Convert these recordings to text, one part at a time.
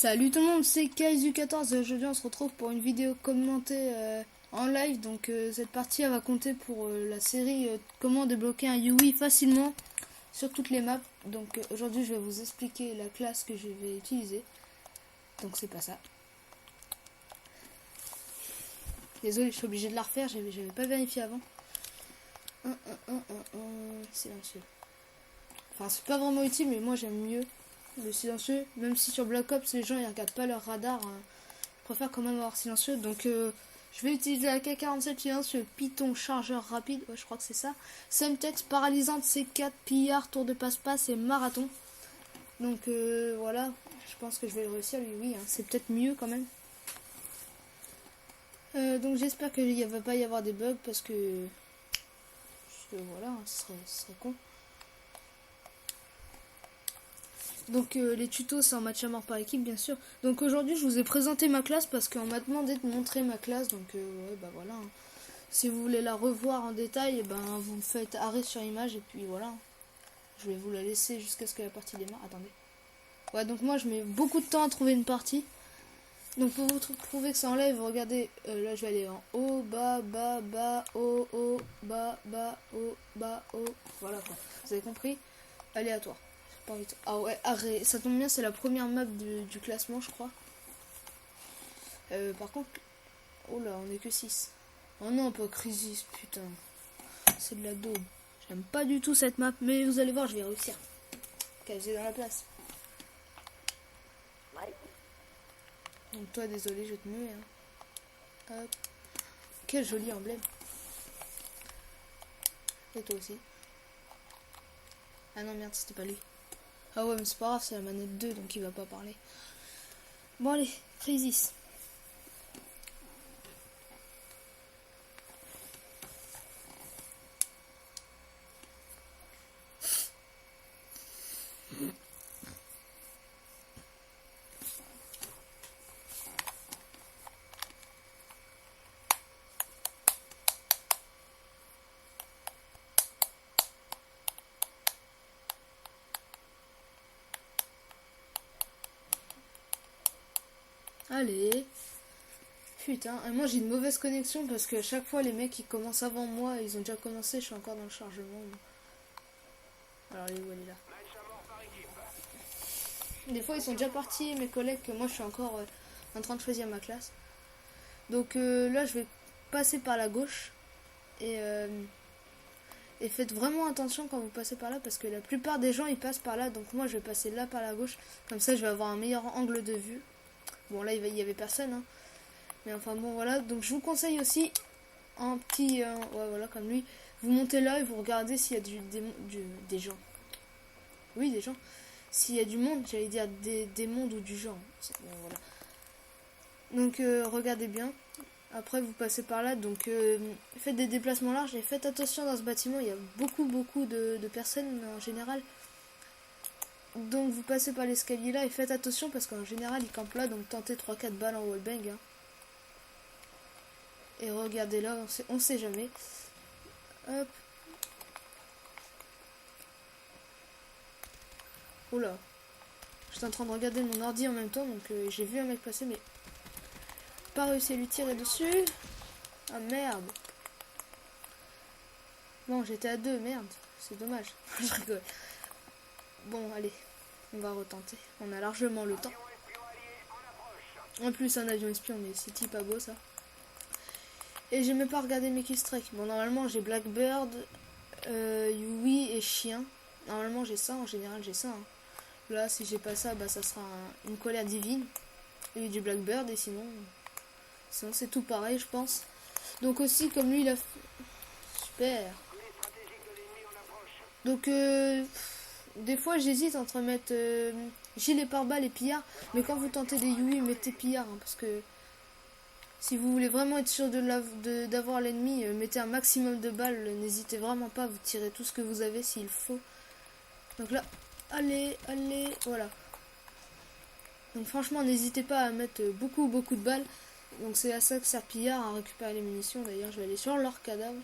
Salut tout le monde, c'est Kaizu14 et aujourd'hui on se retrouve pour une vidéo commentée en live. Donc cette partie elle va compter pour la série comment débloquer un Yui facilement sur toutes les maps. Donc aujourd'hui je vais vous expliquer la classe que je vais utiliser. Donc c'est pas ça. Désolé, je suis obligé de la refaire, j'avais pas vérifié avant. Silencieux. Enfin c'est pas vraiment utile mais moi j'aime mieux le silencieux, même si sur Black Ops les gens ils regardent pas leur radar, je préfère quand même avoir silencieux. Donc je vais utiliser la K47 silencieux, Python, chargeur rapide, ouais je crois que c'est ça, Semtex, paralysante, C4, pillard, tour de passe-passe et marathon. Donc voilà, je pense que je vais le réussir lui, oui, hein, c'est peut-être mieux quand même. Donc j'espère qu'il ne va pas y avoir des bugs parce que voilà, ce serait con. Donc les tutos c'est en match à mort par équipe bien sûr. Donc aujourd'hui je vous ai présenté ma classe parce qu'on m'a demandé de montrer ma classe. Donc ouais bah voilà. Hein. Si vous voulez la revoir en détail, ben vous me faites arrêt sur image et puis voilà. Je vais vous la laisser jusqu'à ce que la partie démarre. Attendez. Ouais donc moi je mets beaucoup de temps à trouver une partie. Donc pour vous prouver que ça enlève, regardez, là je vais aller en haut, bas, bas, bas, haut, haut, bas, bas, haut, bas, haut. Voilà quoi. Vous avez compris? Aléatoire. Ah ouais, arrêt. Ça tombe bien, c'est la première map du classement, je crois. Par contre... Oh là, on est que 6. Oh non, pas Crisis, putain. C'est de la daube. J'aime pas du tout cette map, mais vous allez voir, je vais réussir. Casé dans la place. Donc toi, désolé, je vais te muer. Hein. Hop. Quel joli emblème. Et toi aussi. Ah non, merde, c'était pas lui. Ah ouais, mais c'est pas grave, c'est la manette 2, donc il va pas parler. Bon allez, Crisis. Allez. Putain, et moi j'ai une mauvaise connexion parce que à chaque fois les mecs ils commencent avant moi, ils ont déjà commencé, je suis encore dans le chargement. Alors elle est où, elle est là. Des fois ils sont déjà partis mes collègues que moi je suis encore en train de choisir ma classe. Donc là je vais passer par la gauche et faites vraiment attention quand vous passez par là parce que la plupart des gens ils passent par là, donc moi je vais passer là par la gauche, comme ça je vais avoir un meilleur angle de vue. Bon là il y avait personne hein. Mais enfin bon voilà, donc je vous conseille aussi un petit, ouais voilà comme lui, vous montez là et vous regardez s'il y a des gens. Oui des gens. S'il y a du monde, j'allais dire des mondes ou du genre. Bon, voilà. Donc regardez bien. Après vous passez par là, donc faites des déplacements larges et faites attention dans ce bâtiment, il y a beaucoup de personnes en général. Donc vous passez par l'escalier là et faites attention parce qu'en général ils campent là, donc tentez 3-4 balles en wallbang. Hein. Et regardez là, on sait jamais. Hop. Oula. J'étais en train de regarder mon ordi en même temps, donc j'ai vu un mec passer, mais pas réussi à lui tirer dessus. Ah merde. Bon, j'étais à 2, merde. C'est dommage. Je rigole. Bon, allez. On va retenter. On a largement le temps. En plus, un avion espion, mais c'est pas beau ça. Et j'ai même pas regardé mes killstreaks. Bon, normalement, j'ai Blackbird, Yui et Chien. Normalement, j'ai ça. En général, j'ai ça. Hein. Là, si j'ai pas ça, bah ça sera une colère divine. Et du Blackbird, et sinon c'est tout pareil, je pense. Donc aussi, comme lui, il a... Super. Donc, des fois, j'hésite entre mettre gilet pare-balles et pillard. Mais quand vous tentez des Yui, mettez pillard. Hein, parce que si vous voulez vraiment être sûr d'avoir l'ennemi, mettez un maximum de balles. N'hésitez vraiment pas, vous tirez tout ce que vous avez s'il faut. Donc là, allez, voilà. Donc franchement, n'hésitez pas à mettre beaucoup de balles. Donc c'est à ça que sert pillard, à récupérer les munitions. D'ailleurs, je vais aller sur leur cadavre,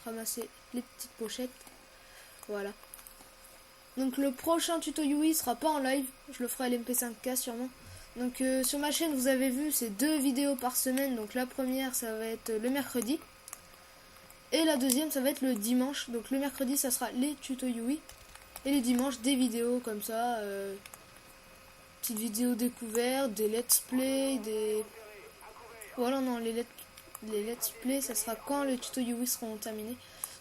ramasser les petites pochettes. Voilà. Donc le prochain tuto Yui sera pas en live, je le ferai à l'MP5K sûrement. Donc sur ma chaîne, vous avez vu, c'est 2 vidéos par semaine. Donc la première, ça va être le mercredi. Et la deuxième, ça va être le dimanche. Donc le mercredi, ça sera les tutos Yui. Et les dimanches, des vidéos comme ça. Petites vidéos découvertes, des let's play, des... Voilà, non, les let's play, ça sera quand les tutos Yui seront terminés.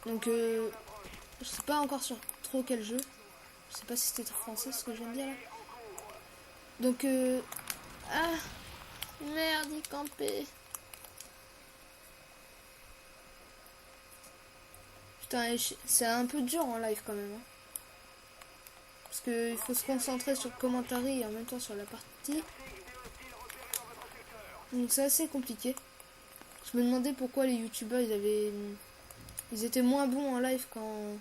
Donc je sais pas encore sur trop quel jeu. Je sais pas si c'était français ce que je viens de dire là. Donc ah merde, il campait. Putain, c'est un peu dur en live quand même. Hein. Parce qu'il faut se concentrer sur le commentaire et en même temps sur la partie. Donc c'est assez compliqué. Je me demandais pourquoi les youtubeurs ils étaient moins bons en live qu'en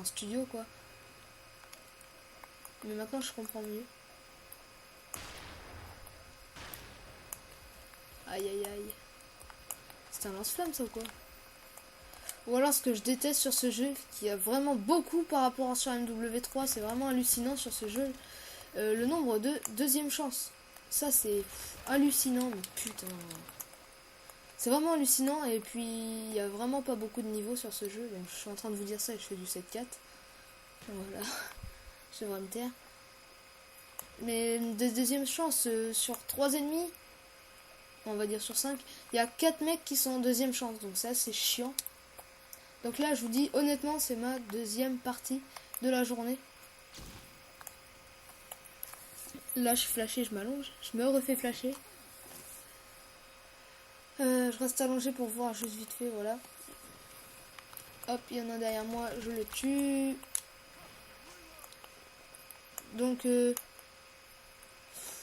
studio quoi. Mais maintenant je comprends mieux. Aïe aïe aïe. C'est un lance-flamme ça ou quoi? Ou alors ce que je déteste sur ce jeu, qui a vraiment beaucoup par rapport à sur MW3, c'est vraiment hallucinant sur ce jeu, le nombre de deuxième chance. Ça c'est hallucinant, mais putain. C'est vraiment hallucinant et puis il n'y a vraiment pas beaucoup de niveaux sur ce jeu. Donc je suis en train de vous dire ça et je fais du 7-4. Voilà, je devrais me taire. Mais des deuxièmes chances sur 3 ennemis, on va dire sur 5, il y a 4 mecs qui sont en deuxième chance. Donc ça c'est chiant. Donc là je vous dis honnêtement c'est ma deuxième partie de la journée. Là je suis flashé, je m'allonge, je me refais flasher. Je reste allongé pour voir juste vite fait, voilà. Hop, il y en a derrière moi, je le tue. Donc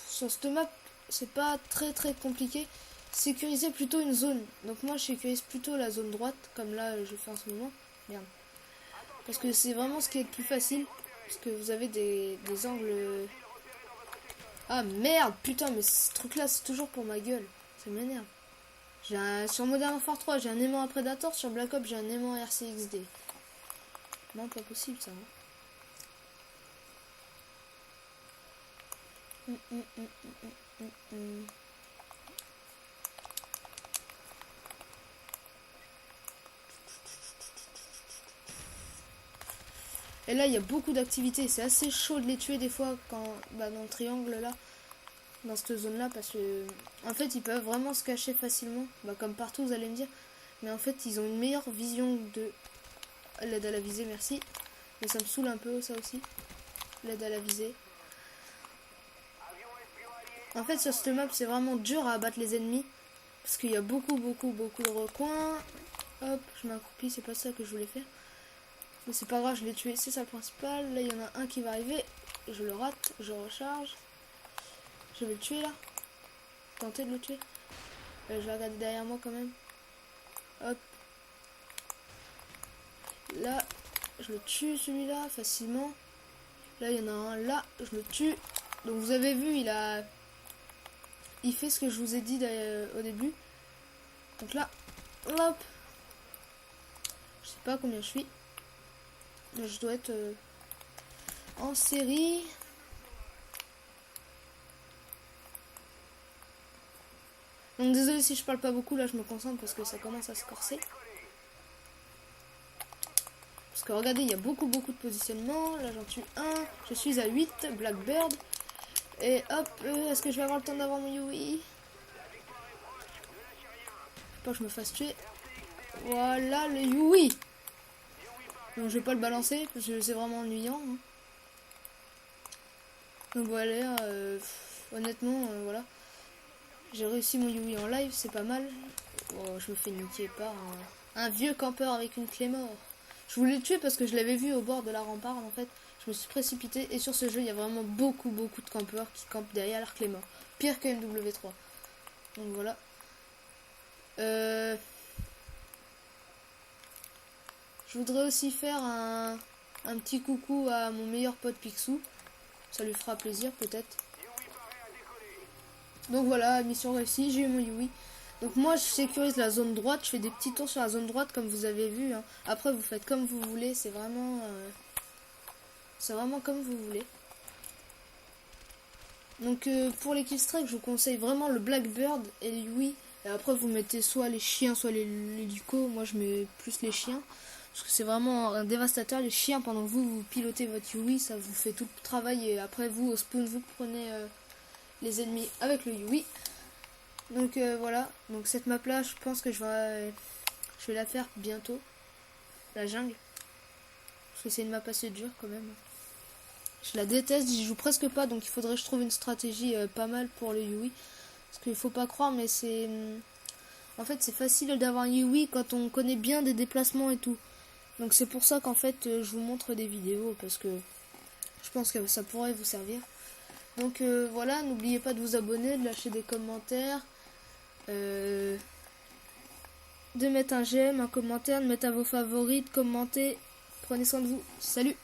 sur cette map, c'est pas très compliqué. Sécuriser plutôt une zone. Donc moi je sécurise plutôt la zone droite, comme là je fais en ce moment. Merde. Parce que c'est vraiment ce qui est le plus facile. Parce que vous avez des angles... Ah merde, putain, mais ce truc là c'est toujours pour ma gueule. Ça m'énerve. Sur Modern Warfare 3, j'ai un aimant à Predator. Sur Black Ops, j'ai un aimant RCXD. Non, pas possible ça. Et là, il y a beaucoup d'activités. C'est assez chaud de les tuer des fois quand dans le triangle là. Dans cette zone là parce que en fait ils peuvent vraiment se cacher facilement comme partout vous allez me dire, mais en fait ils ont une meilleure vision de l'aide à la visée. Merci, mais ça me saoule un peu ça aussi, l'aide à la visée. En fait sur cette map c'est vraiment dur à abattre les ennemis parce qu'il y a beaucoup de recoins. Hop, je m'accroupis, c'est pas ça que je voulais faire, mais c'est pas grave, je l'ai tué, c'est ça le principal. Là il y en a un qui va arriver, je le rate, je recharge. Je vais le tuer là. Tenter de le tuer. Je vais regarder derrière moi quand même. Hop. Là, je le tue celui-là facilement. Là, il y en a un là. Je le tue. Donc vous avez vu, il fait ce que je vous ai dit au début. Donc là, hop. Je sais pas combien je suis. Mais je dois être en série. Donc désolé si je parle pas beaucoup, là je me concentre parce que ça commence à se corser. Parce que regardez, il y a beaucoup de positionnement. Là j'en tue un, je suis à 8, Blackbird. Et hop, est-ce que je vais avoir le temps d'avoir mon Yui? Faut pas que je me fasse tuer. Voilà le Yui. Donc je vais pas le balancer parce que c'est vraiment ennuyant. Hein. Donc voilà, honnêtement, voilà. J'ai réussi mon Yui en live, c'est pas mal. Oh, je me fais niquer par un vieux campeur avec une clé mort. Je voulais le tuer parce que je l'avais vu au bord de la rempart en fait. Je me suis précipité et sur ce jeu il y a vraiment beaucoup de campeurs qui campent derrière leur clé mort. Pire que MW3. Donc voilà. Je voudrais aussi faire un petit coucou à mon meilleur pote Picsou. Ça lui fera plaisir peut-être. Donc voilà, mission réussie, j'ai eu mon Yui. Donc moi je sécurise la zone droite, je fais des petits tours sur la zone droite comme vous avez vu. Hein. Après vous faites comme vous voulez, c'est vraiment comme vous voulez. Donc pour les killstrike, je vous conseille vraiment le Blackbird et le Yui. Et après vous mettez soit les chiens, soit les lucos. Moi je mets plus les chiens. Parce que c'est vraiment un dévastateur. Les chiens, pendant que vous pilotez votre Yui, ça vous fait tout le travail. Et après vous, au spawn, vous prenez les ennemis avec le Yui. Donc voilà. Donc cette map là, je pense que je vais la faire bientôt. La jungle. Parce que c'est une map assez dure quand même. Je la déteste, j'y joue presque pas, donc il faudrait que je trouve une stratégie pas mal pour le Yui. Parce qu'il faut pas croire, mais c'est... En fait, c'est facile d'avoir un Yui quand on connaît bien des déplacements et tout. Donc c'est pour ça qu'en fait, je vous montre des vidéos, parce que je pense que ça pourrait vous servir. Donc voilà, n'oubliez pas de vous abonner, de lâcher des commentaires, de mettre un j'aime, un commentaire, de mettre à vos favoris, de commenter. Prenez soin de vous. Salut!